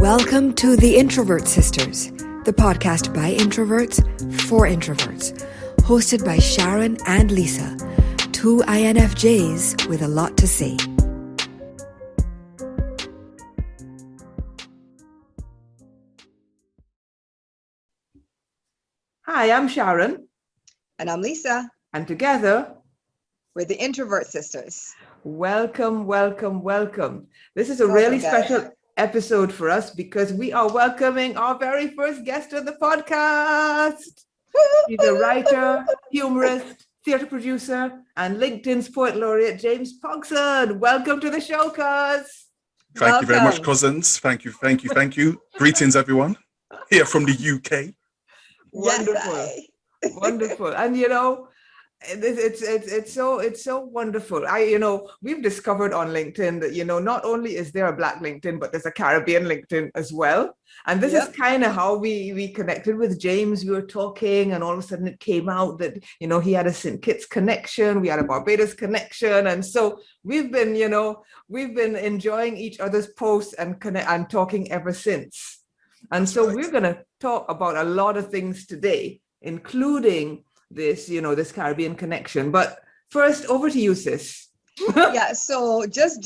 Welcome to the Introvert Sisters, the podcast by introverts for introverts, hosted by Sharon and Lisa, two INFJs with a lot to say. Hi, I'm Sharon. And I'm Lisa. And together, we're the Introvert Sisters. Welcome, welcome, welcome. This is a really special episode for us because we are welcoming our very first guest on the podcast. He's a writer, humorist, theatre producer, and LinkedIn's poet laureate, James Pogson. Welcome to the show, cuz. Thank you very much, cousins. Thank you. Greetings, everyone. Here from the UK. Wonderful. Wonderful. And you know, it's so wonderful. We've discovered on LinkedIn that, not only is there a Black LinkedIn, but there's a Caribbean LinkedIn as well. And this is kind of how we connected with James. We were talking and all of a sudden it came out that, he had a St. Kitts connection, we had a Barbados connection. And so we've been enjoying each other's posts and talking ever since. And so we're going to talk about a lot of things today, including this, this Caribbean connection. But first, over to you, sis. Yeah, so we'll just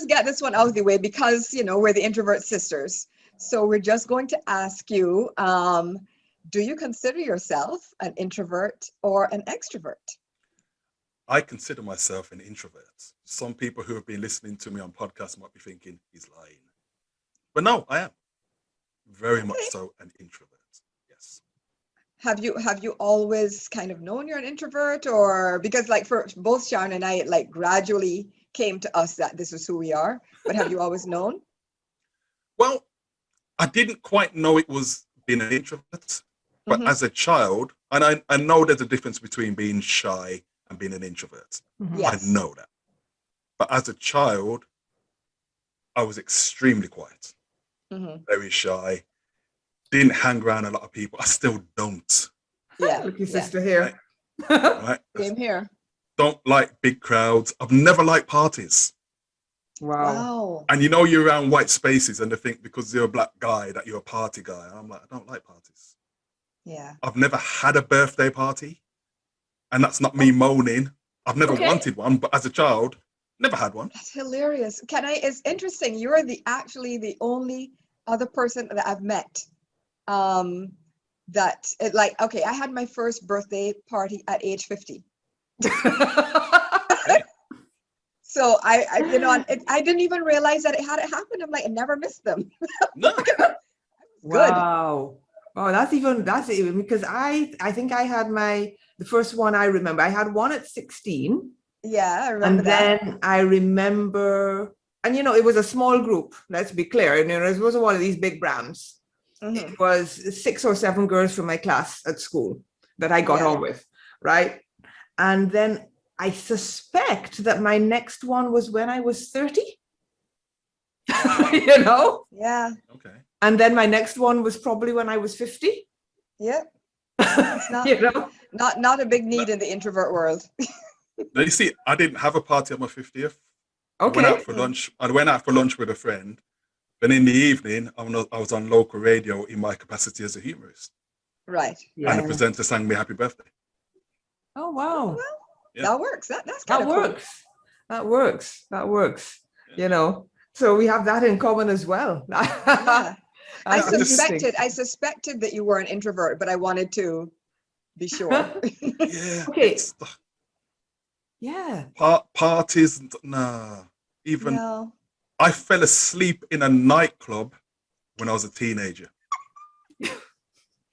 get this one out of the way because, we're the Introvert Sisters. So we're just going to ask you, do you consider yourself an introvert or an extrovert? I consider myself an introvert. Some people who have been listening to me on podcasts might be thinking he's lying. But no, I am. Very much so an introvert. Yes. Have you always kind of known you're an introvert, or because like for both Sharon and I, it like gradually came to us that this is who we are, but have you always known? Well, I didn't quite know it was being an introvert, but as a child, and I know there's a difference between being shy and being an introvert. Yes. I know that. But as a child, I was extremely quiet. Very shy, didn't hang around a lot of people. I still don't. Yeah. Look, your sister here. Right? Same here. Don't like big crowds. I've never liked parties. Wow. And you're around white spaces and they think because you're a Black guy that you're a party guy. I'm like, I don't like parties. Yeah. I've never had a birthday party. And that's not me moaning. I've never wanted one, but as a child, never had one. That's hilarious. It's interesting. You're actually the only other person that I've met I had my first birthday party at age 50. So I didn't even realize that it had happened. I'm like, I never missed them. No. Wow. Oh, that's even because I think I had the first one I remember. I had one at 16. Yeah, I remember that. And then I remember, and it was a small group, let's be clear. It wasn't one of these big brands. It was 6 or 7 girls from my class at school that I got on with, right? And then I suspect that my next one was when I was 30. Yeah. Okay. And then my next one was probably when I was 50. Yeah. Not, not a big need in the introvert world. Now, you see, I didn't have a party on my 50th. Okay. I went out for lunch with a friend. Then in the evening, I was on local radio in my capacity as a humorist. Right. Yeah. And the presenter sang me happy birthday. Oh, wow. Well, that works. That's kind of cool. That works. Yeah. So we have that in common as well. Yeah. I suspected that you were an introvert, but I wanted to be sure. Yeah. Okay. Yeah. Parties, nah. Even no. I fell asleep in a nightclub when I was a teenager.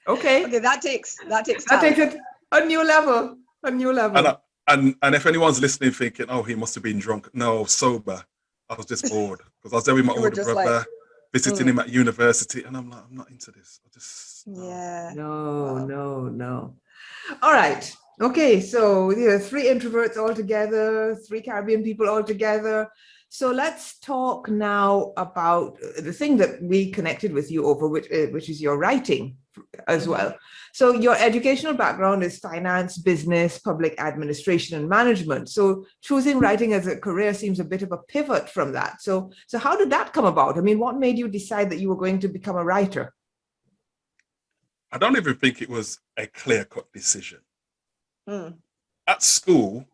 Okay. Okay, that takes time. That takes it a new level. And if anyone's listening thinking, oh, he must have been drunk. No, sober. I was just bored because I was there with my older brother, visiting him at university, and I'm like, I'm not into this. No. All right. Okay, so 3 introverts all together, 3 Caribbean people all together. So let's talk now about the thing that we connected with you over, which is your writing. as well. So your educational background is finance, business, public administration, and management. So choosing writing as a career seems a bit of a pivot from that. So how did that come about? I mean, what made you decide that you were going to become a writer? I don't even think it was a clear-cut decision. Mm. At school,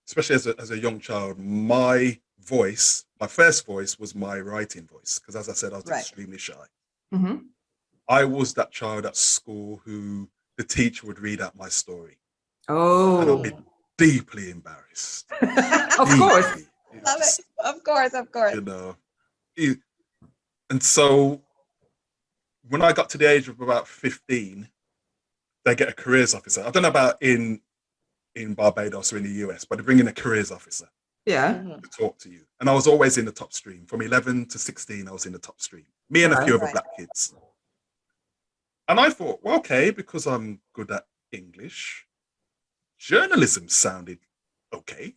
especially as a young child, my first voice was my writing voice. Because as I said, I was extremely shy. Mm-hmm. I was that child at school who the teacher would read out my story. Oh. And I'd be deeply embarrassed. Of course. Love it. Of course. You know. And so when I got to the age of about 15, they get a careers officer. I don't know about in Barbados or in the US, but they bring in a careers officer. Yeah. To talk to you. And I was always in the top stream. From 11 to 16, I was in the top stream. Me and a few other black kids. And I thought, well, okay, because I'm good at English, journalism sounded okay.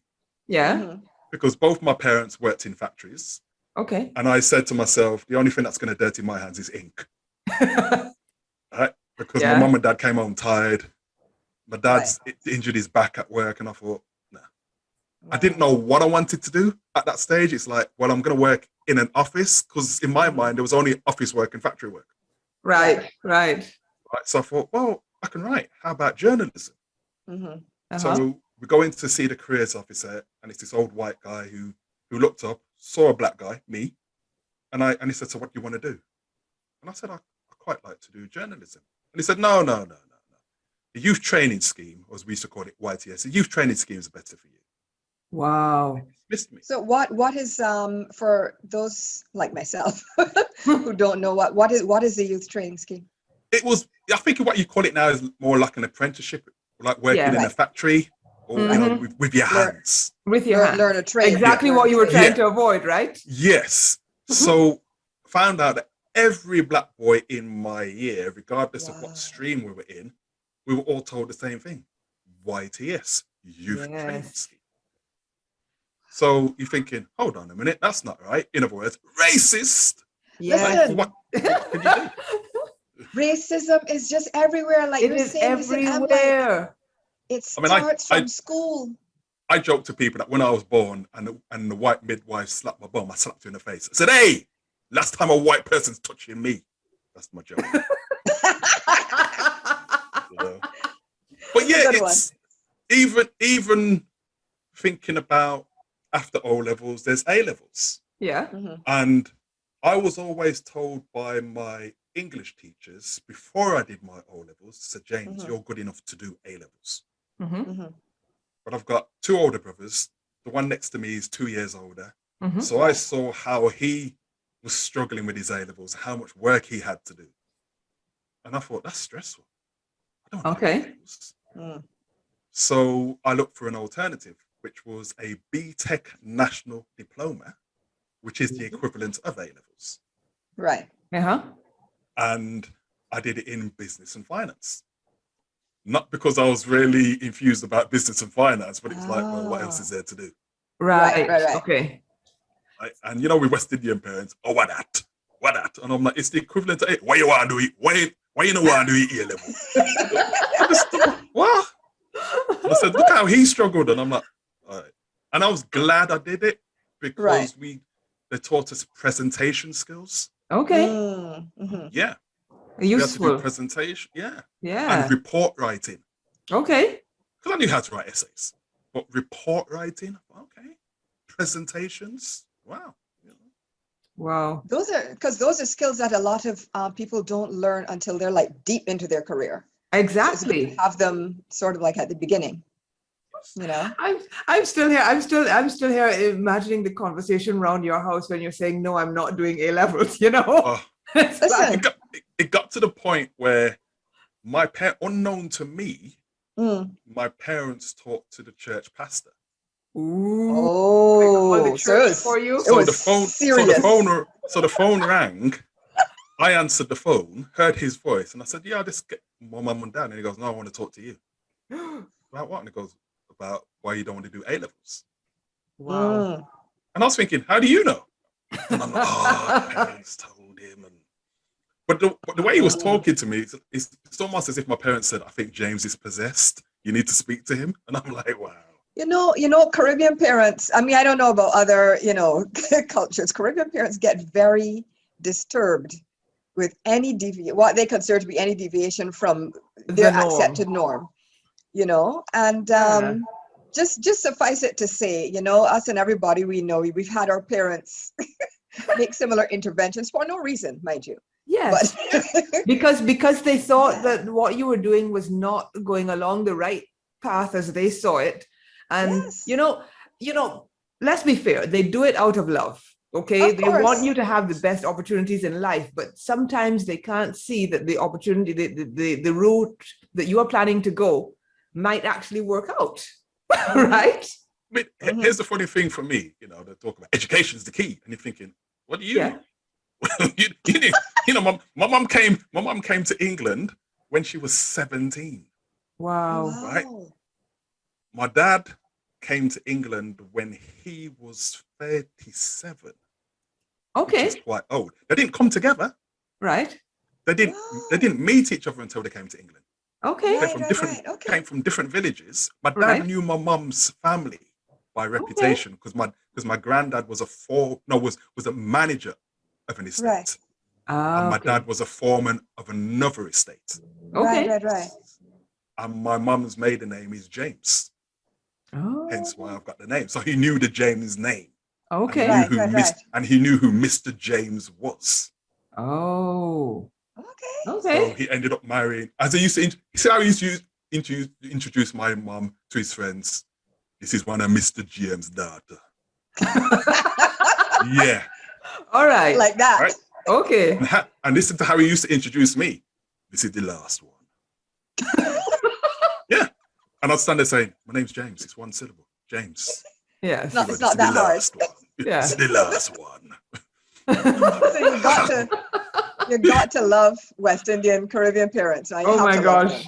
Yeah. Because both my parents worked in factories. Okay. And I said to myself, the only thing that's going to dirty my hands is ink. Right? Because my mum and dad came home tired. My dad's injured his back at work. And I thought, nah. I didn't know what I wanted to do at that stage. It's like, well, I'm going to work in an office. Because in my mind, there was only office work and factory work. Right. So I thought, well, I can write. How about journalism? So we go in to see the careers officer, and it's this old white guy who looked up, saw a black guy, me, and he said, so what do you want to do? And I said, I quite like to do journalism. And he said, no. The youth training scheme, or as we used to call it, YTS, the youth training scheme is better for you. Wow. Missed me. So what is for those like myself who don't know what is the youth training scheme? It was, I think what you call it now is more like an apprenticeship, like working in a factory or you know, with your hands. With your hands. Learn a trade. Exactly what you were trying to avoid, right? Yes. So found out that every black boy in my year, regardless of what stream we were in, we were all told the same thing. YTS, youth training scheme. So you're thinking, hold on a minute, that's not right. In other words, racist. Yes. Listen, what can you do? racism is just everywhere. Like it is everywhere. It starts from school. I joke to people that when I was born and the white midwife slapped my bum, I slapped her in the face. I said, hey, last time a white person's touching me. That's my joke. But yeah, it's even thinking about after O levels, there's A levels. Yeah. And I was always told by my English teachers before I did my O levels, said, James, you're good enough to do A levels. But I've got two older brothers. The one next to me is 2 years older. So I saw how he was struggling with his A levels, how much work he had to do. And I thought, that's stressful. I don't want to do A-levels. So I looked for an alternative, which was a BTEC National Diploma, which is the equivalent of A-levels. Right. And I did it in business and finance. Not because I was really infused about business and finance, but it's like, well, what else is there to do? Right. Okay. And you know, with West Indian parents, oh, what that? And I'm like, it's the equivalent to, why you want to do it? Why you don't want to do it A-level? What? I said, look how he struggled. And I'm like, all right. And I was glad I did it because they taught us presentation skills. Okay. Yeah. Useful. We had to do presentation. Yeah. And report writing. Okay. Because I knew how to write essays. But report writing, okay. Presentations, wow. Wow. Those are skills that a lot of people don't learn until they're like deep into their career. Exactly. So have them sort of like at the beginning. You know, I'm still here. I'm still here imagining the conversation around your house when you're saying, no, I'm not doing A levels, you know. Listen. It got to the point where unknown to me, my parents talked to the church pastor. Ooh. Oh, for you. So the phone rang. I answered the phone, heard his voice, and I said, yeah, I just get my mum and dad. And he goes, no, I want to talk to you. About what? And he goes, about why you don't want to do A levels. Wow. And I was thinking, how do you know? And I'm like, oh, parents told him. but the way he was talking to me, it's almost as if my parents said, "I think James is possessed. You need to speak to him." And I'm like, "Wow." You know, Caribbean parents, I mean, I don't know about other, cultures. Caribbean parents get very disturbed with any what they consider to be any deviation from their accepted norm, and just suffice it to say, us and everybody we know, we've had our parents make similar interventions for no reason, mind you. Yes, but because they thought that what you were doing was not going along the right path as they saw it. And let's be fair, they do it out of love. Okay, they want you to have the best opportunities in life, but sometimes they can't see that the opportunity, the route that you are planning to go might actually work out. Right? I mean, here's the funny thing for me, they talk about education is the key, and you're thinking, what do you do? My mom came to England when she was 17. Wow. Right? My dad came to England when he was 37. Okay. Which is quite old. They didn't come together. Right. They didn't meet each other until they came to England. Okay. Came from different villages. My dad knew my mum's family by reputation because my granddad was a manager of an estate. Right. And my dad was a foreman of another estate. Okay. Right. And my mum's maiden name is James. Oh. Hence why I've got the name. So he knew the James name. Okay. And he knew who Mr. James was. Oh. Okay. So he ended up marrying. As I used to, see how he used to introduce my mom to his friends. This is one of Mr. James' daughter. Yeah. All right. Like that. Right? Okay. And listen to how he used to introduce me. This is the last one. Yeah. And I'd stand there saying, my name's James. It's one syllable. James. Yes. It's not that hard. Yeah. It's the last one. So you got to love West Indian Caribbean parents. Right? Oh my gosh.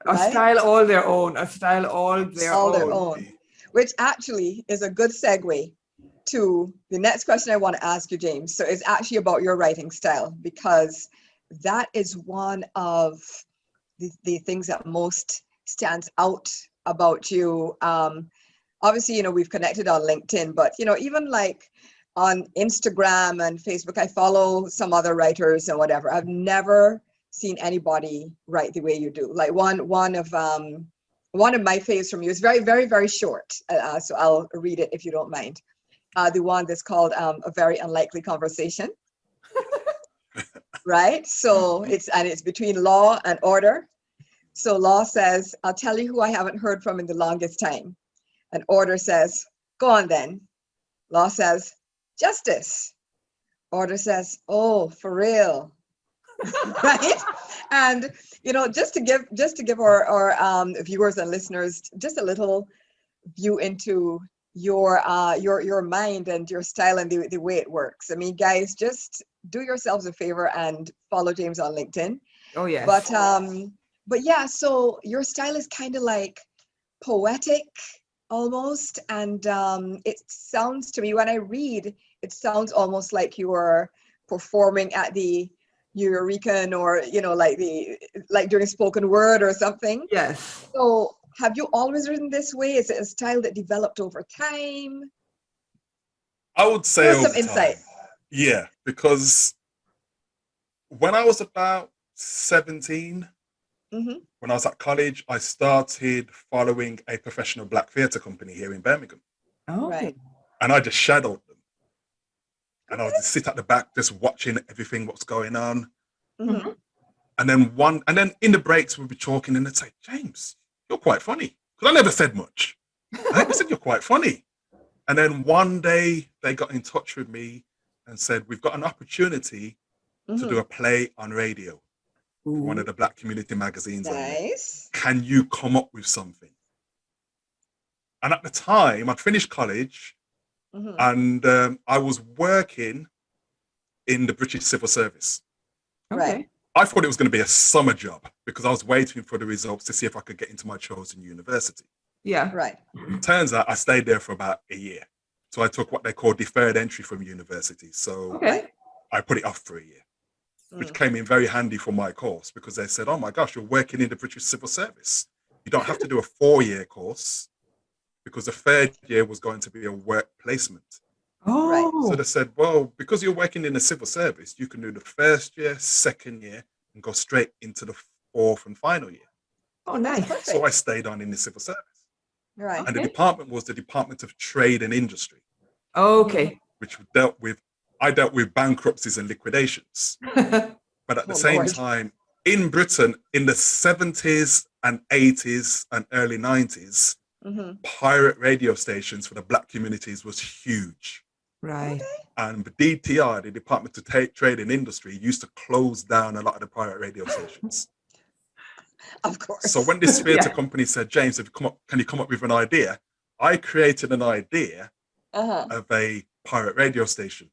Right? A style all their own. All their own. Which actually is a good segue to the next question I want to ask you, James. So it's actually about your writing style, because that is one of the things that most stands out about you. Obviously, we've connected on LinkedIn, but, even like on Instagram and Facebook, I follow some other writers and whatever. I've never seen anybody write the way you do. Like one of my faves from you is very, very, very short. So I'll read it if you don't mind. The one that's called A Very Unlikely Conversation. Right? So it's between law and order. So law says, I'll tell you who I haven't heard from in the longest time. And order says, go on then. Law says, justice. Order says, oh, for real. Right? And just to give our viewers and listeners just a little view into your mind and your style and the way it works. I mean, guys, just do yourselves a favor and follow James on LinkedIn. Oh yes. But yeah, so your style is kind of like poetic almost, and it sounds to me, when I read, it sounds almost like you are performing at the Eureka, or like during spoken word or something. Yes. So have you always written this way? Is it a style that developed over time? I would say over some insight. Time. Yeah, because when I was about 17, when I was at college, I started following a professional black theatre company here in Birmingham. Oh. Right. And I just shadowed them. And I would just sit at the back, just watching everything, what's going on. Mm-hmm. And then in the breaks, we'd be talking and they'd say, James, you're quite funny. Because I never said much. I said, you're quite funny. And then one day they got in touch with me and said, we've got an opportunity to do a play on radio. One of the black community magazines. Nice. Can you come up with something? And at the time, I'd finished college and I was working in the British Civil Service. Right. I thought it was going to be a summer job because I was waiting for the results to see if I could get into my chosen university. Yeah. Right. Turns out I stayed there for about a year. So I took what they call deferred entry from university. So I put it off for a year. which came in very handy for my course because they said, oh my gosh, you're working in the British Civil Service. You don't have to do a 4-year course because the 3rd year was going to be a work placement. Oh, So they said, well, because you're working in the civil service, you can do the 1st year, 2nd year, and go straight into the 4th and final year. oh, nice. Perfect. So I stayed on in the civil service. Right. And the Okay. department was the Department of Trade and Industry, Okay. which I dealt with bankruptcies and liquidations. But at the Oh, same Lord. time, in Britain, in the 70s and 80s and early 90s, pirate radio stations for the black communities was huge. Right. And the DTR, the Department of Trade and Industry, used to close down a lot of the pirate radio stations. Of course. So when this theatre Yeah. company said, James, can you come up with an idea? I created an idea of a pirate radio station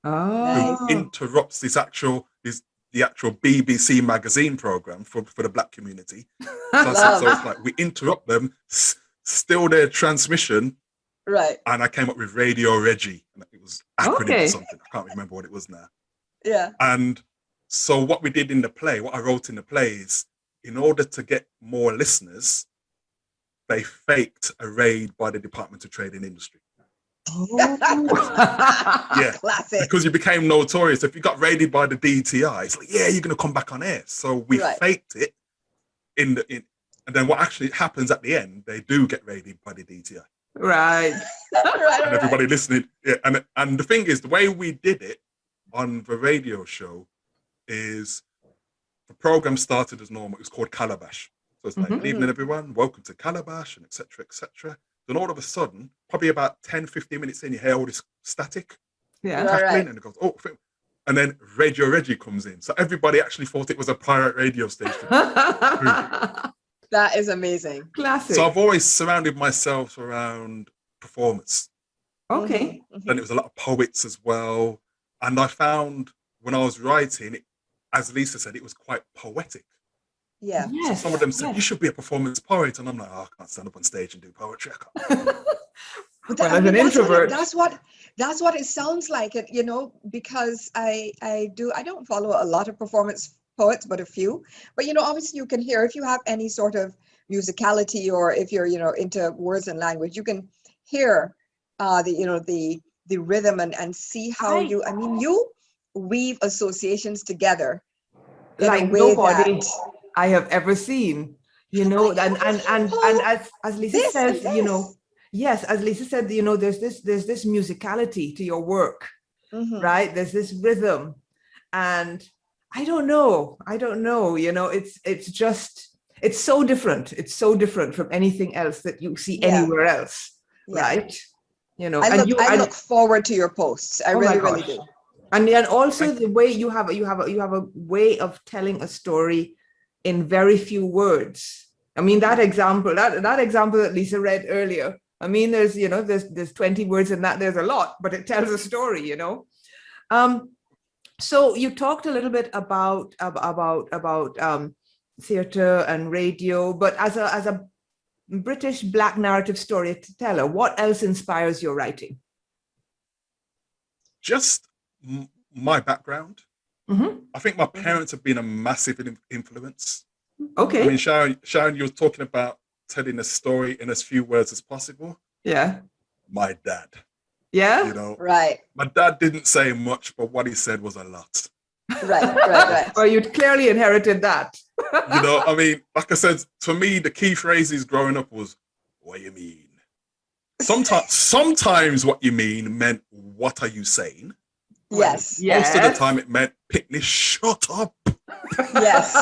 Oh, who interrupts the actual BBC magazine program for the black community. So I said, so it's like we interrupt them, still their transmission, Right. and I came up with Radio Reggie, and it was acronym Okay. or something. I can't remember what it was now. Yeah. And so what we did in the play, what I wrote in the play is, in order to get more listeners, they faked a raid by the Department of Trade and Industry. Yeah. Classic. Because you became notorious. If you got raided by the DTI, it's like, yeah, you're going to come back on air. So we faked it and then what actually happens at the end, they do get raided by the DTI. right. And everybody listening. Yeah, and the thing is, the way we did it on the radio show is the program started as normal. It was called Calabash. So it's like, good evening, everyone. Welcome to Calabash, and etc., etc. Then all of a sudden, probably about 10, 15 minutes in, you hear all this static Yeah. crackling, and it goes, oh, and then Radio Reggie comes in. So everybody actually thought it was a pirate radio station. That is amazing. Classic. So I've always surrounded myself around performance. Okay. Then it was a lot of poets as well. And I found when I was writing, as Lisa said, it was quite poetic. Yeah. Yes. Some of them said, yes. you should be a performance poet. And I'm like, oh, I can't stand up on stage and do poetry. I can't. But Well, as an introvert. that's what it sounds like, it, you know, because I don't follow a lot of performance poets, but a few. But, you know, obviously you can hear if you have any sort of musicality, or if you're, you know, into words and language, you can hear the rhythm and see how Right. you weave associations together in Like a way nobody that I have ever seen, you know, and as Lisa this says, and you know, this. yes, as Lisa said, you know, there's this musicality to your work, right? There's this rhythm, and I don't know, you know, it's so different. It's so different from anything else that you see Yeah. anywhere else, Yeah. right? You know, I look forward to your posts. I Oh my really gosh. do. And then also the way you have a way of telling a story in very few words. I mean, that example that Lisa read earlier, I mean, there's 20 words in that, there's a lot, but it tells a story, you know. So you talked a little bit about theater and radio, but as a British Black narrative storyteller, what else inspires your writing? Just my background. I think my parents have been a massive influence. Okay. I mean, Sharon, you were talking about telling a story in as few words as possible. Yeah. My dad. Yeah. You know, Right. my dad didn't say much, but what he said was a lot. Right. Well, you clearly inherited that. You know, I mean, like I said, to me, the key phrases growing up was, what you mean? Sometimes what you mean meant, what are you saying? Yes. Most of the time it meant, Pitney, shut up. Yes.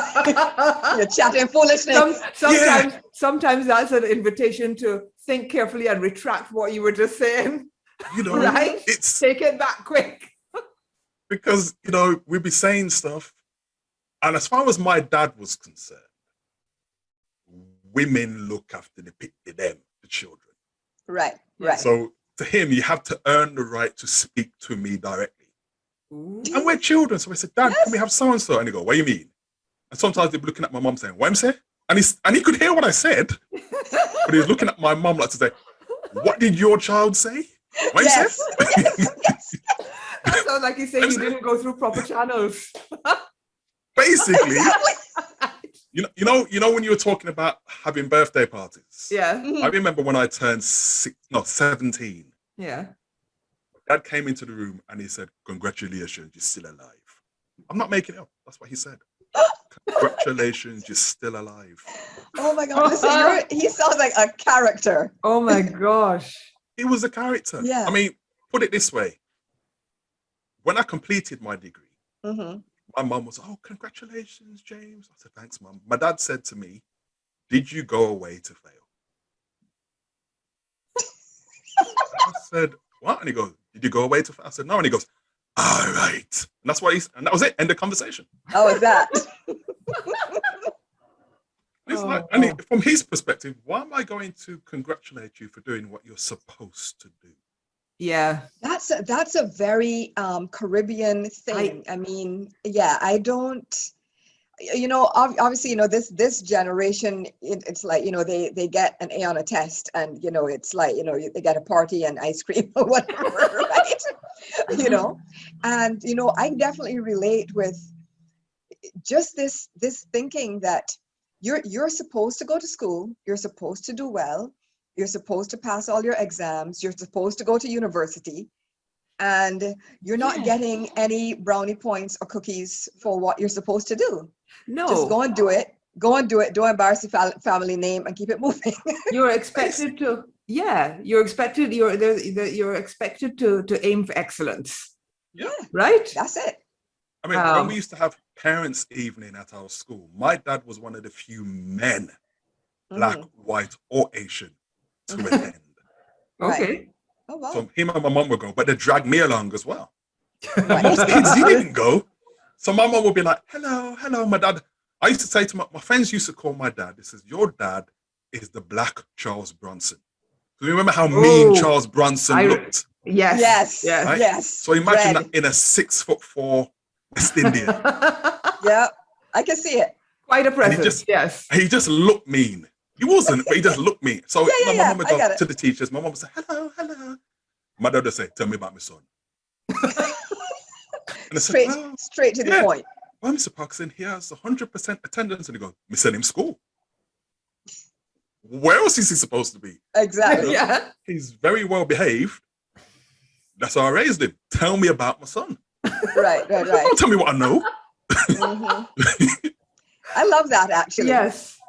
You're chatting foolishness. Sometimes that's an invitation to think carefully and retract what you were just saying. You know, right? It's take it back quick. Because, you know, we'd be saying stuff. And as far as my dad was concerned, women look after the children. Right. So to him, you have to earn the right to speak to me directly. Ooh. And we're children. So I said, Dad, can we have so-and-so? And he go, what do you mean? And sometimes they'd be looking at my mum saying, what am I saying? And he could hear what I said, but he was looking at my mum like to say, what did your child say? What you said? Yes. That sounds like he's saying you didn't go through proper channels. Basically, Exactly. you know when you were talking about having birthday parties. Yeah. I remember when I turned 17. Yeah. Dad came into the room and he said, "Congratulations, you're still alive." I'm not making it up. That's what he said. Congratulations, you're still alive. Oh my God! Listen, he sounds like a character. Oh my gosh. He was a character. Yeah. I mean, put it this way. When I completed my degree, Mm-hmm. my mum was, "Oh, congratulations, James." I said, "Thanks, Mum." My dad said to me, "Did you go away to fail?" I said, "What?" And he goes, "Did you go away to fail?" I said, "No." And he goes, "All right." And that's why and that was it. End of conversation. How was that? It's Oh, like, and from his perspective, why am I going to congratulate you for doing what you're supposed to do? yeah. That's a very Caribbean thing. I mean, yeah, I don't. Obviously, this generation, it's like, they get an A on a test, and it's like, they get a party and ice cream or whatever, right? And I definitely relate with just this thinking that you're supposed to go to school, you're supposed to do well, you're supposed to pass all your exams, you're supposed to go to university, and you're not getting any brownie points or cookies for what you're supposed to do. No. Just go and do it. Don't embarrass your family name and keep it moving. You're expected to, you're expected to aim for excellence. Yeah. Right? That's it. I mean, when we used to have parents' evening at our school, my dad was one of the few men, black, white, or Asian, to attend. Okay. Oh, wow. So him and my mum would go, but they dragged me along as well. Right. Most kids didn't go. So my mum would be like, hello. My dad, I used to say to my friends used to call my dad, this is, your dad is the black Charles Bronson. So you remember how mean Charles Bronson looked? Yes. Yes. Right? So imagine that in a 6'4" West Indian. Yeah, I can see it. Quite a presence. He just looked mean. He wasn't, but he just looked mean. So my mum would go to the teachers. My mum would say, hello. My dad would say, tell me about my son. And straight to the point. Well, Mr. Pogson, he has 100% attendance. And he goes, we send him school. Where else is he supposed to be? Exactly. Yeah. He's very well behaved. That's how I raised him. Tell me about my son. Right. Don't tell me what I know. I love that, actually. Yes.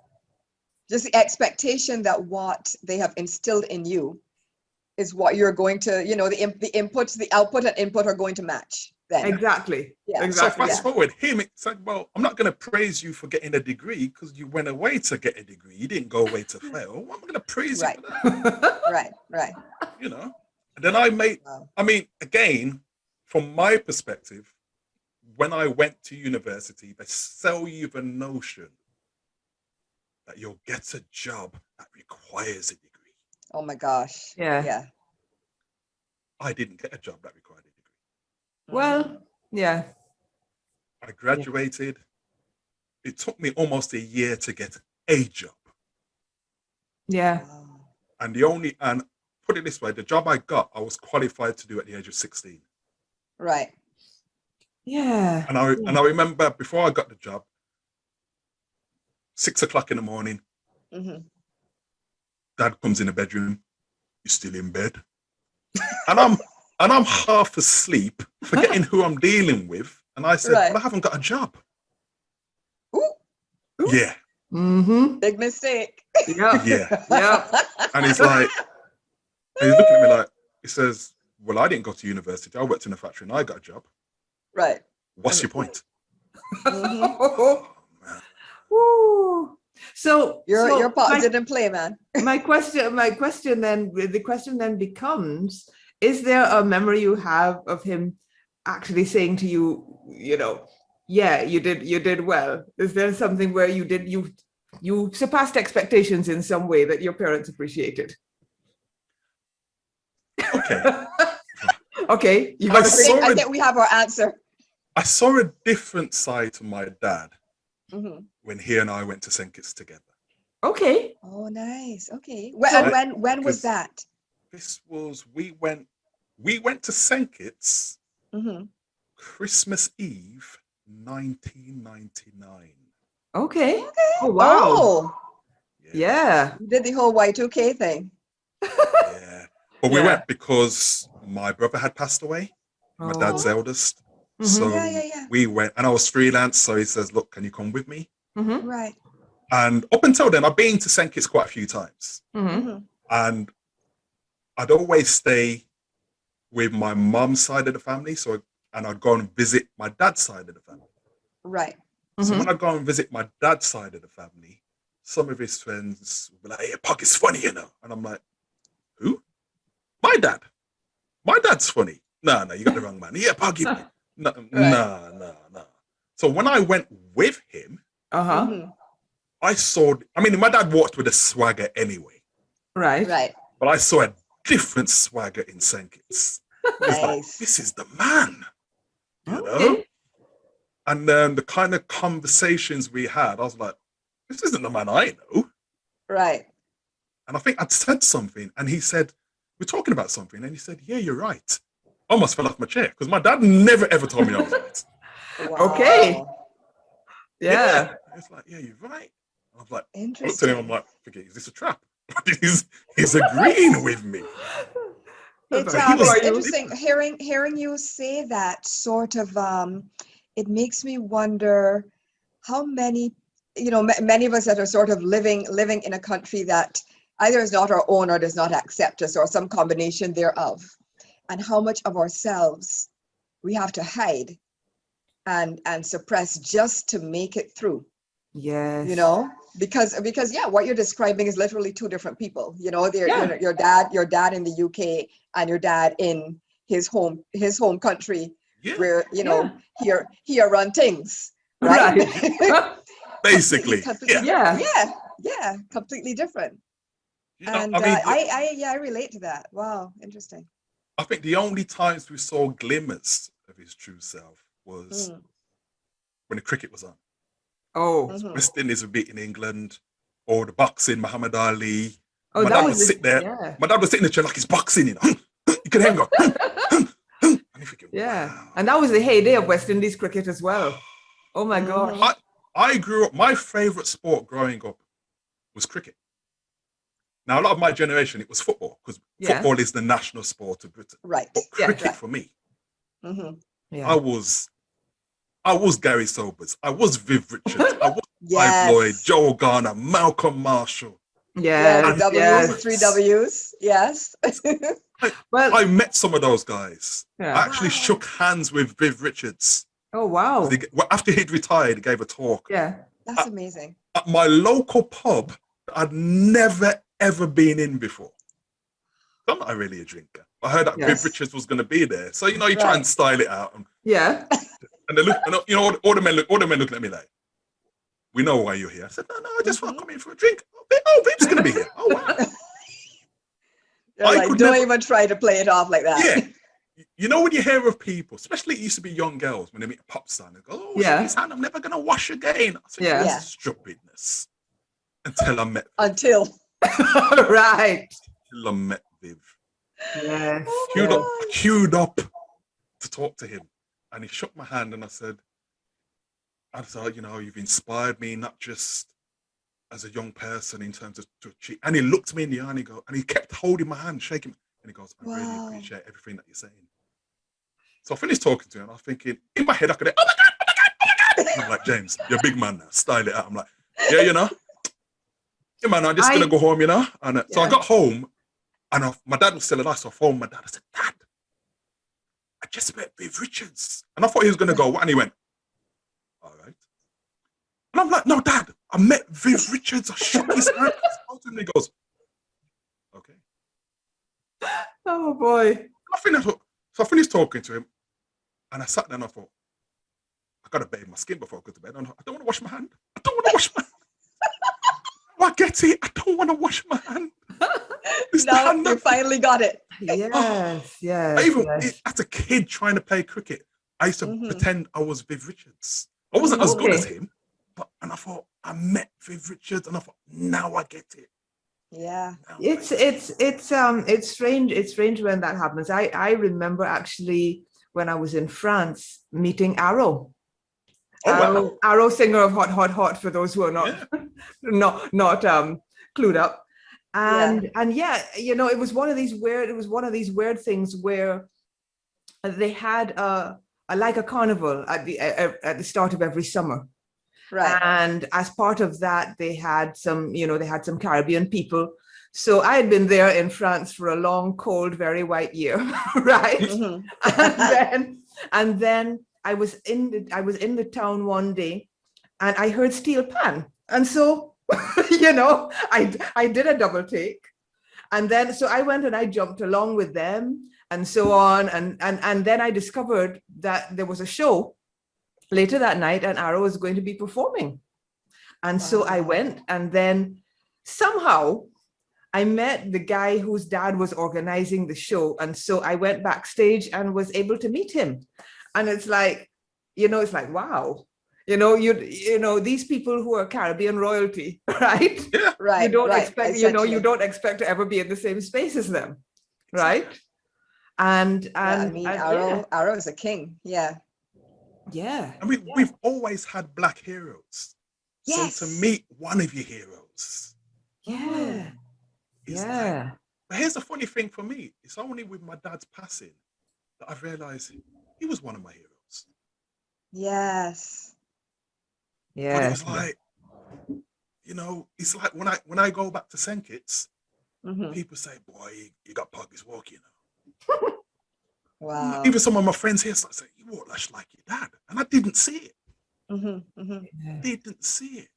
Just the expectation that what they have instilled in you is what you're going to, the inputs, the output and input are going to match then. Exactly. Yeah. So Exactly. fast forward, him, it's like, well, I'm not going to praise you for getting a degree because you went away to get a degree. You didn't go away to fail. Why am I going to praise you for that? Right. And then I mean, again, from my perspective, when I went to university, they sell you the notion that you'll get a job that requires a degree. Oh my gosh. Yeah. I didn't get a job that required a degree. Well, yeah. I graduated. It took me almost a year to get a job. Yeah. And put it this way, the job I got, I was qualified to do at the age of 16. Right. Yeah. And I remember before I got the job, 6 o'clock in the morning, Dad comes in the bedroom. You still in bed? And I'm half asleep, forgetting who I'm dealing with. And I said, well, I haven't got a job. Ooh. Yeah. Big mistake. Yeah. And he's like, and he's looking at me like, he says, well, I didn't go to university. I worked in a factory and I got a job. Right. What's your point? Oh, man. Woo. So your part didn't play, man. The question then becomes, is there a memory you have of him actually saying to you, yeah, you did well? Is there something where you surpassed expectations in some way that your parents appreciated? Okay. Okay. I think we have our answer. I saw a different side to my dad when he and I went to St. Kitts together. Okay. Oh, nice. Okay. When was that? This was we went to St. Kitts Christmas Eve, 1999. Okay. Okay. Oh, wow. Oh, Yeah. you did the whole Y2K thing. Yeah. But we Yeah. went because my brother had passed away, my dad's Oh. eldest. Mhm. So Yeah. we went, and I was freelance. So he says, look, can you come with me? Mhm. Right. And up until then, I've been to St. Kitts quite a few times. Mhm. And I'd always stay with my mum's side of the family. And I'd go and visit my dad's side of the family. Right. So Mhm. when I go and visit my dad's side of the family, some of his friends will be like, hey, Pug is funny, you know. And I'm like, who? My dad. My dad's funny. No, you got the wrong man. Yeah, Pug. No. So when I went with him, Uh-huh. my dad walked with a swagger anyway, Right. Right. but I saw a different swagger in St. Kitts. It's like, Nice. this is the man, you know? Okay. And then the kind of conversations we had, I was like, this isn't the man I know. Right. And I think I'd said something, and he said, we're talking about something, and he said, yeah, you're right. I almost fell off my chair, because my dad never ever told me I was right. Wow. Okay. Yeah. It's like, yeah, you're right. I was like, I looked at Interesting. him, I'm like, forget, is this a trap? he's agreeing with me. It's But he was interesting hearing you say that sort of it makes me wonder how many, many of us that are sort of living in a country that either is not our own or does not accept us or some combination thereof, and how much of ourselves we have to hide and suppress just to make it through. Yes. Because yeah, what you're describing is literally two different people. Yeah. Your dad in the UK and your dad in his home country, Yeah. where here run things, right? Right. Basically, completely, Yeah. yeah, completely different. And I relate to that. Wow, interesting. I think the only times we saw glimmers of his true self was when the cricket was on. Oh. West Indies were beating England, or the boxing, Muhammad Ali. Oh, My that dad was would sit there. Yeah. My dad would sit in the chair like he's boxing, you know. You could hear him go. And you're thinking, Yeah. wow. And that was the heyday of West Indies cricket as well. Oh my gosh. I grew up, my favorite sport growing up was cricket. Now, a lot of my generation, it was football, because football is the national sport of Britain. Right. But cricket for me, Yeah. I was Gary Sobers, I was Viv Richards, I was Yes. Clive Lloyd, Joe Garner, Malcolm Marshall. Yeah. The W's, the 3 W's. Yes. I met some of those guys. Yeah. I actually shook hands with Viv Richards. Oh, wow. After he'd retired, he gave a talk. Yeah. That's amazing. At my local pub that I'd never, ever been in before. I'm not really a drinker. I heard that Viv Richards was going to be there. So, you try and style it out. Yeah. And they look, and all the men look at me like, we know why you're here. I said, no, I just want to come in for a drink. Oh, Viv's going to be here. Oh, wow. Don't even try to play it off like that. Yeah. When you hear of people, especially it used to be young girls, when they meet a pop star, they go, oh, yeah. His hand, I'm never going to wash again. I said, that's stupidness. Until I met Until. Right. Until I met Viv. Yes. Queued up to talk to him. And he shook my hand and I said, you've inspired me, not just as a young person in terms of to achieve. And he looked me in the eye and he kept holding my hand, shaking me. And he goes, I really appreciate everything that you're saying. So I finished talking to him and I was thinking, in my head, I could, oh my God. And I'm like, James, you're a big man now, style it out. I'm like, yeah, yeah, man, I'm just going to go home, And so I got home and my dad was still alive. So I phoned my dad. I said, Dad, I just met Viv Richards. And I thought he was going to go, and he went, all right. And I'm like, no, Dad, I met Viv Richards. I shook his hand. And he goes, okay. Oh, boy. So I finished talking to him, and I sat there and I thought, I got to bathe my skin before I go to bed. I don't want to wash my hand. I don't want to wash my hand. I get it. I don't want to wash my hand. Now you finally got it. Yes, yes. As a kid trying to play cricket, I used to pretend I was Viv Richards. I wasn't as good as him, and I thought I met Viv Richards, and I thought now I get it. Yeah, it's strange. It's strange when that happens. I remember actually when I was in France meeting Arrow. Oh, wow. Arrow, singer of Hot, Hot, Hot, for those who are not not clued up. And yeah, you know, it was one of these weird things where they had like a carnival at the start of every summer. Right. And as part of that, they had some Caribbean people. So I had been there in France for a long, cold, very white year, right? Mm-hmm. and then I was in the town one day, and I heard steel pan, and so you know, I did a double take, and then so I went and I jumped along with them, and so on, and then I discovered that there was a show later that night, and Arrow was going to be performing, and so I went, and then somehow I met the guy whose dad was organizing the show. And so I went backstage and was able to meet him. And it's like, you know, it's like, wow, you know, these people who are Caribbean royalty, right? Yeah. Right. You don't right. expect, you don't expect to ever be in the same space as them, right? And I mean, Arrow is a king. Yeah. Yeah. I mean, we've always had Black heroes. Yes. So to meet one of your heroes. Yeah. Like, but here's the funny thing for me. It's only with my dad's passing that I've realized he was one of my heroes. Yes. Yeah. But it was like, you know, it's like when I go back to St. Kitts, people say, boy, you got Poggy's walk, you know. Wow. Even some of my friends here start saying, you walk like your dad. And I didn't see it. Didn't see it.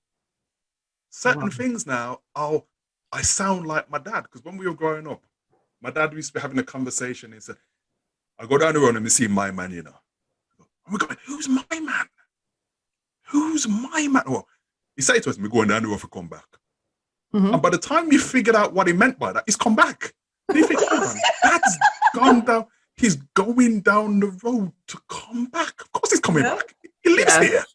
Certain things now, I sound like my dad, because when we were growing up, my dad used to be having a conversation. He said, I go down the road and we see my man, you know. And we're going, who's my man? Who's my man? Well, he said to us, we're going down the road to come back. And by the time you figured out what he meant by that, he's come back. And you think, hold on, dad's gone down. He's going down the road to come back. Of course he's coming back. He lives here.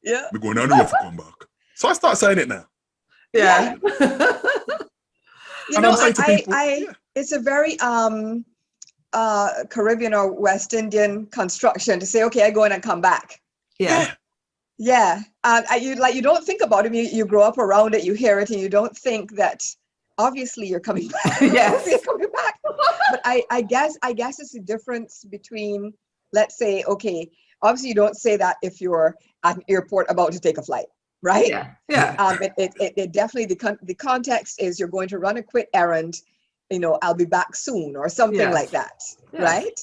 Yeah. We're going down the road to come back. So I start saying it now. Yeah. You know, it's a very Caribbean or West Indian construction to say, okay, I go in and come back. Yeah. Yeah. You don't think about it. You grow up around it, you hear it, and you don't think that obviously you're coming back. Yes. You're coming back. But I guess it's the difference between, let's say, okay, obviously you don't say that if you're at an airport about to take a flight. Right? Yeah. It definitely, the context is you're going to run a quick errand, you know, I'll be back soon or something like that. Right?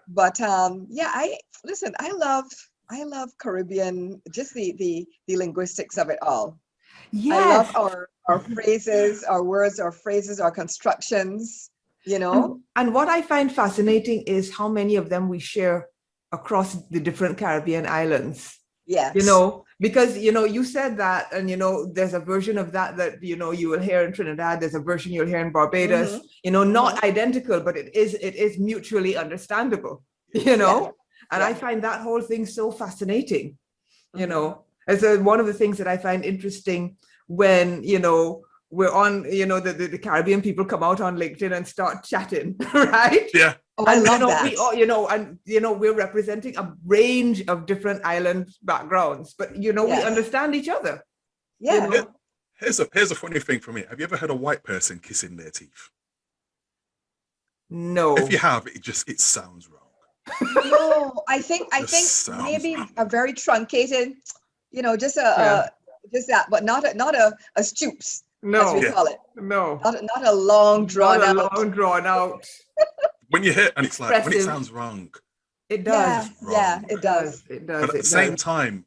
But I love Caribbean, just the linguistics of it all. Yes. I love our phrases, our words, our phrases, our constructions, you know. And what I find fascinating is how many of them we share across the different Caribbean islands. Yes. You know, because, you know, you said that, and, you know, there's a version of that, you know, you will hear in Trinidad, there's a version you'll hear in Barbados, you know, not identical, but it is mutually understandable, you know, and I find that whole thing so fascinating, you know, as one of the things that I find interesting when, you know, we're on, you know, the Caribbean people come out on LinkedIn and start chatting, right? Yeah. Oh, I love that. We all, you know, and, you know, we're representing a range of different island backgrounds, but, you know, we understand each other. Yeah. You know? Here's a funny thing for me. Have you ever heard a white person kissing their teeth? No. If you have, it sounds wrong. No, I think maybe a very truncated, you know, just that, but not a stoops, as we call it. No. Not a long drawn out. When you hear, and it's like, when it sounds wrong. It does. Yeah, it does. But at the same time,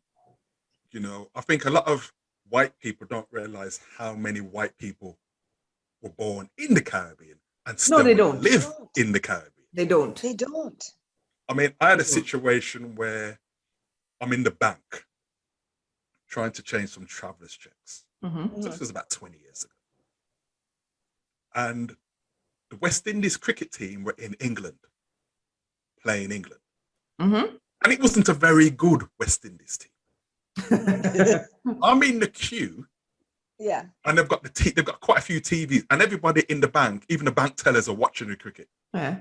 you know, I think a lot of white people don't realize how many white people were born in the Caribbean and still live in the Caribbean. They don't. They don't. I mean, I had a situation where I'm in the bank trying to change some traveler's checks. So this was about 20 years ago. And the West Indies cricket team were in England, playing England. And it wasn't a very good West Indies team. I'm in the queue. Yeah. And they've got quite a few TVs, and everybody in the bank, even the bank tellers, are watching the cricket. Yeah.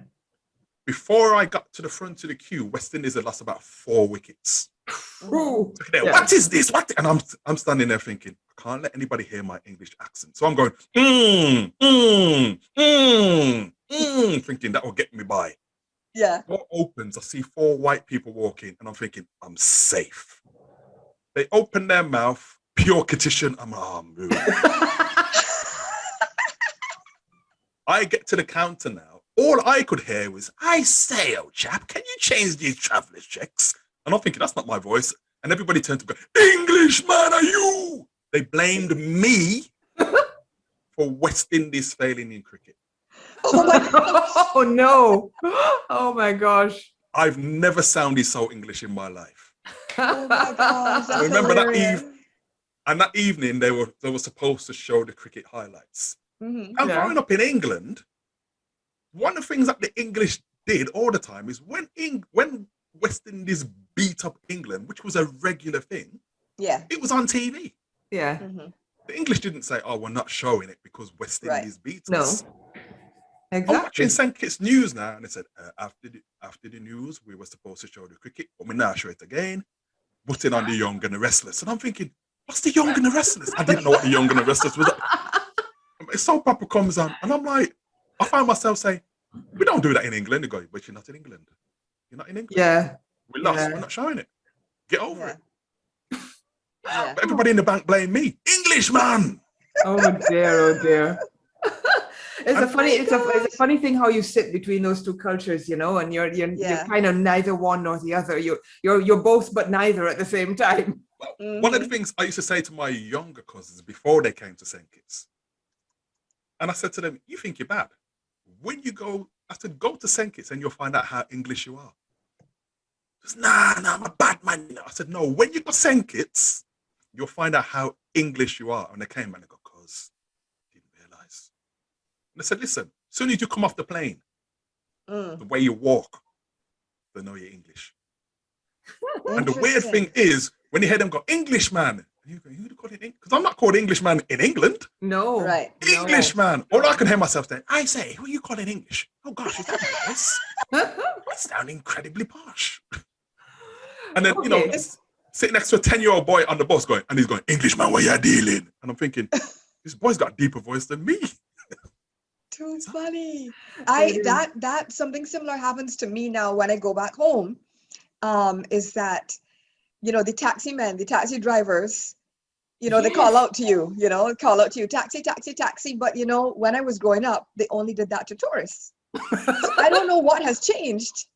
before I got to the front of the queue, West Indies had lost about 4 wickets. Ooh, Yeah. What is this? What? And I'm standing there thinking, I can't let anybody hear my English accent. So I'm going, thinking that will get me by. Yeah. Door opens, I see 4 white people walking, and I'm thinking, I'm safe. They open their mouth, pure petition. I'm like, oh, move. I get to the counter now. All I could hear was, I say, old chap, can you change these traveller's checks? And I'm thinking, that's not my voice. And everybody turned to go, English man, are you? They blamed me for West Indies failing in cricket. Oh my gosh. Oh no. Oh my gosh. I've never sounded so English in my life. Oh my gosh. I That's remember hilarious. that evening they were supposed to show the cricket highlights. Mhm. And Yeah. growing up in England, one of the things that the English did all the time is when West Indies beat up England, which was a regular thing, Yeah. it was on TV. Yeah. Mhm. The English didn't say, oh, we're not showing it because West Right. Indies beat No. us. I'm watching Exactly. St. Kitts News now, and they said, after the news, we were supposed to show the cricket, but we now show it again, putting on the Young and the Restless. And I'm thinking, what's the Young and the Restless? I didn't know what the Young and the Restless was. Soap opera comes on, and I'm like, I find myself saying, we don't do that in England. They go, but you're not in England. You're not in England. Yeah. We lost. Yeah. We're not showing it. Get over Yeah. it. Yeah. But everybody in the bank blame me. Englishman. Oh dear, oh dear. It's a And- funny, it's a funny thing how you sit between those two cultures, you know, and you're Yeah. kind of neither one nor the other. You're both but neither at the same time. One of the things I used to say to my younger cousins before they came to St. Kitts, and I said to them, you think you're bad? When you go, I said, go to St. Kitts and you'll find out how English you are. Said, nah, I'm a bad man. You know? I said, no, when you go to St. Kitts, you'll find out how English you are. And they came and they go, cuz, didn't realize. And I said, listen, as soon as you come off the plane, the way you walk, they know you're English. And the weird thing is, when you hear them go, Englishman, you go, who do you call it? Because I'm not called Englishman in England. No. Right. No. Englishman. All I can hear myself saying, I say, who are you calling English? Oh gosh, is that my voice? I sound incredibly posh. And then, you know, Okay. sitting next to a 10-year-old boy on the bus going, and he's going, Englishman, where you dealing? And I'm thinking, this boy's got a deeper voice than me. Too funny. It is. That something similar happens to me now when I go back home. Is that, you know, the taxi drivers, you know, they call out to you, taxi, taxi, taxi. But, you know, when I was growing up, they only did that to tourists. So I don't know what has changed,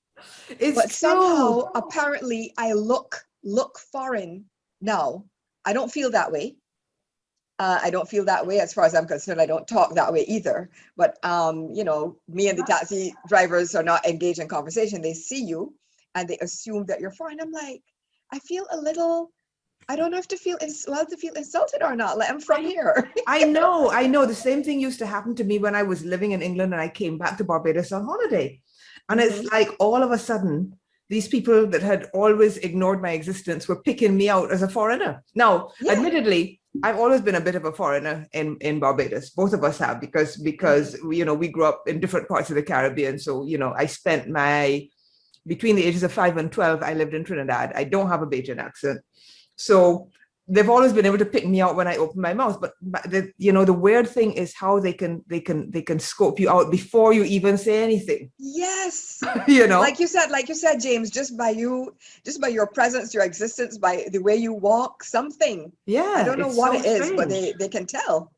It's but true. somehow apparently I look foreign now. I don't feel that way. I don't feel that way as far as I'm concerned. I don't talk that way either. But, you know, me and the taxi drivers are not engaged in conversation. They see you and they assume that you're foreign. I'm like, I feel a little, I don't know if to feel insulted or not. Like, I'm from here. I know. The same thing used to happen to me when I was living in England and I came back to Barbados on holiday. And it's like all of a sudden, these people that had always ignored my existence were picking me out as a foreigner. Now, admittedly, I've always been a bit of a foreigner in Barbados. Both of us have, because you know, we grew up in different parts of the Caribbean. So, you know, I spent between the ages of 5 and 12, I lived in Trinidad. I don't have a Bajan accent. So they've always been able to pick me out when I open my mouth. But the weird thing is how they can scope you out before you even say anything. Yes. You know, Like you said, James, just by your presence, your existence, by the way you walk, something. yeah. I don't know it's what so it is, but strange. they can tell.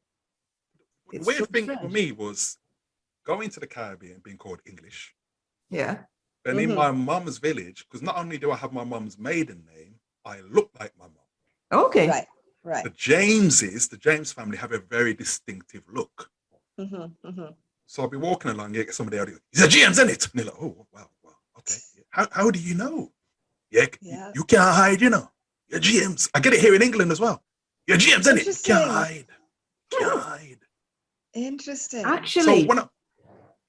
The It's weird so thing for strange. me was going to the Caribbean, being called English. Yeah. And in my mum's village, because not only do I have my mum's maiden name, I look like my mum. Okay. Right. The James family have a very distinctive look. So I'll be walking along, you get somebody out, he's a James, isn't it? And they're like, oh, wow, okay. How do you know? Yeah. You can't hide, you know. You're James. I get it here in England as well. You're James, isn't it? You can't hide. Can't hide. Interesting. Actually,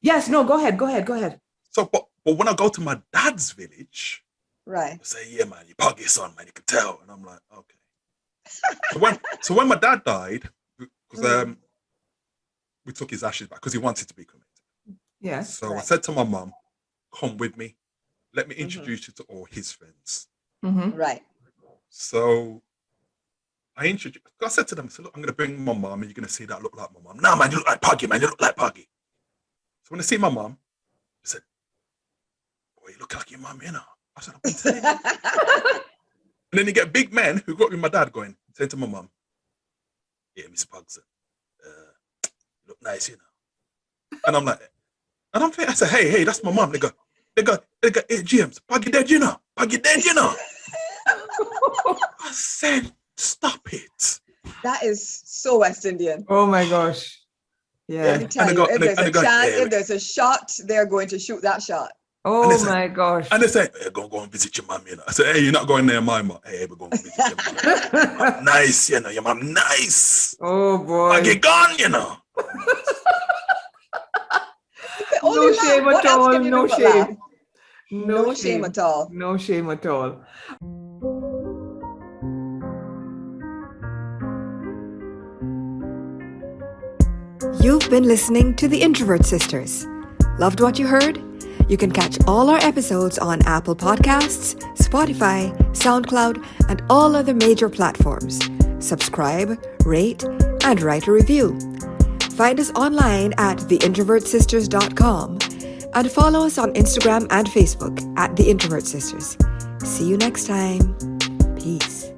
yes, no, go ahead. So, but when I go to my dad's village, Right. I say, yeah, man, you pug your son, man, you can tell. And I'm like, okay. So when my dad died, because we took his ashes back because he wanted to be cremated. Yeah. So I said to my mum, come with me. Let me introduce you to all his friends. Mhm. Right. So I said to them, I said, look, I'm going to bring my mom and you're going to see that I look like my mom. Nah, man, you look like Poggy, man. You look like Poggy. So when I see my mom, I said, boy, you look like your mom, you know. I said, I've been telling you. And then you get big men who grew up with my dad saying to my mom, yeah, Miss Pogson, you look nice, you know. And I'm like, I said, hey, that's my mom. They go, hey, James, Poggy dead, you know. Poggy dead, you know. I said, stop it. That is so West Indian. Oh my gosh. Let Yeah. me tell you, if there's a chance, yeah. if there's a shot, they're going to shoot that shot. Oh say, my gosh. And they say, hey, go and visit your mom, you know. I said, hey, you're not going there, my mom. Hey, we're going to visit your mom. Your mom nice, you know. Your mom nice. Oh boy. I get gone, you know. No shame at all. No shame. No shame at all. No shame at all. You've been listening to the Introvert Sisters. Loved what you heard? You can catch all our episodes on Apple Podcasts, Spotify, SoundCloud, and all other major platforms. Subscribe, rate, and write a review. Find us online at theintrovertsisters.com and follow us on Instagram and Facebook at The Introvert Sisters. See you next time. Peace.